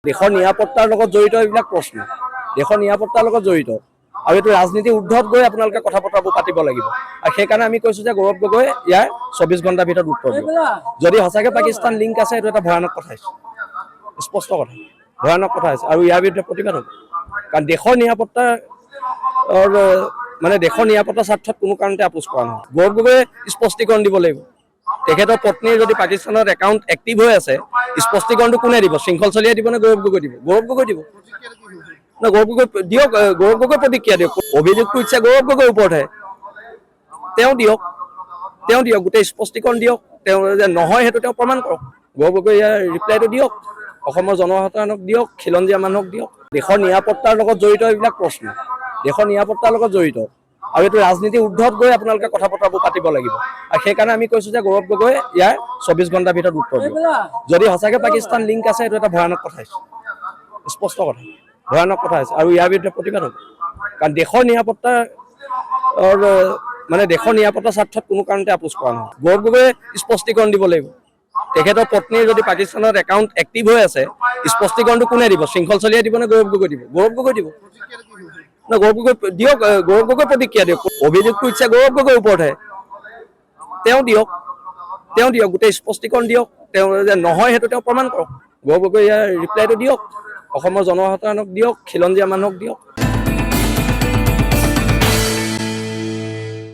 দেশৰ নিৰাপত্তাৰ লগত জড়িত এইবিলাক প্ৰশ্ন দেশৰ নিৰাপত্তাৰ লগত জড়িত আৰু এইটো ৰাজনীতিৰ ঊৰ্ধত গৈ আপোনালোকে কথা বতৰাবোৰ পাতিব লাগিব আৰু সেইকাৰণে আমি কৈছো যে গৌৰৱ গগৈ ইয়াৰ 24 ঘণ্টাৰ ভিতৰত উত্তৰ দিব যদি সঁচাকৈ পাকিস্তান লিংক আছে এইটো এটা ভয়ানক কথা হৈছে স্পষ্ট কথা ভয়ানক কথা হৈছে আৰু ইয়াৰ বিৰুদ্ধে প্ৰতিবাদ হ'ব কাৰণ দেশৰ নিৰাপত্তাৰ দেশৰ নিৰাপত্তাৰ স্বাৰ্থত কোনো কাৰণতে আপোচ কৰা নহয় গৌৰৱ গগৈয়ে স্পষ্টীকৰণ দিব লাগিব তেখেতৰ পত্নীৰ যদি পাকিস্তানত একাউণ্ট এক্টিভ হৈ আছে স্পষ্টীকৰণটো কোনে দিব শৃংখল চলিয়াই দিব নে গৌৰৱ গগৈ দিব গৌৰৱ গগৈ দিব না গৌৰৱ গগৈ দিয়ক গৌৰৱ গগৈ প্ৰতিক্ৰিয়া দিয়ক অভিযোগটো ইচ্ছা গৌৰৱ গগৈৰ ওপৰতহে তেওঁ দিয়ক গোটেই স্পষ্টীকৰণ দিয়ক তেওঁ যে নহয় সেইটো তেওঁ প্ৰমাণ কৰক গৌৰৱ গগৈ ইয়াৰ ৰিপ্লাইটো দিয়ক অসমৰ জনসাধাৰণক দিয়ক খিলঞ্জীয়া মানুহক দিয়ক দেশৰ নিৰাপত্তাৰ লগত জড়িত এইবিলাক প্ৰশ্ন দেশৰ নিৰাপত্তাৰ লগত জড়িত আৰু এইটো ৰাজনীতিৰ ঊৰ্ধত গৈ আপোনালোকে কথা বতৰাবোৰ পাতিব লাগিব আৰু সেইকাৰণে আমি কৈছো যে গৌৰৱ গগৈ ইয়াৰ 24 ঘণ্টাৰ ভিতৰত উত্তৰ দিব যদি সঁচাকৈ পাকিস্তান লিংক আছে এইটো এটা ভয়ানক কথা হৈছে স্পষ্ট কথা ভয়ানক কথা হৈছে আৰু ইয়াৰ বিৰুদ্ধে প্ৰতিবাদ হ'ব কাৰণ দেশৰ নিৰাপত্তাৰ দেশৰ নিৰাপত্তাৰ স্বাৰ্থত কোনো কাৰণতে আপোচ কৰা নহয় গৌৰৱ গগৈয়ে স্পষ্টীকৰণ দিব লাগিব তেখেতৰ পত্নীৰ যদি পাকিস্তানত একাউণ্ট এক্টিভ হৈ আছে স্পষ্টীকৰণটো কোনে দিব শৃংখল চলিয়াই দিব নে গৌৰৱ গগৈ দিব গৌৰৱ গগৈ দিব না গৌৰৱ গগৈ দিয়ক গৌৰৱ গগৈ প্ৰতিক্ৰিয়া দিয়ক অভিযোগটো ইচ্ছা গৌৰৱ গগৈৰ ওপৰতহে তেওঁ দিয়ক গোটেই স্পষ্টীকৰণ দিয়ক তেওঁ যে নহয় সেইটো তেওঁ প্ৰমাণ কৰক গৌৰৱ গগৈ ইয়াৰ ৰিপ্লাইটো দিয়ক অসমৰ জনসাধাৰণক দিয়ক খিলঞ্জীয়া মানুহক দিয়ক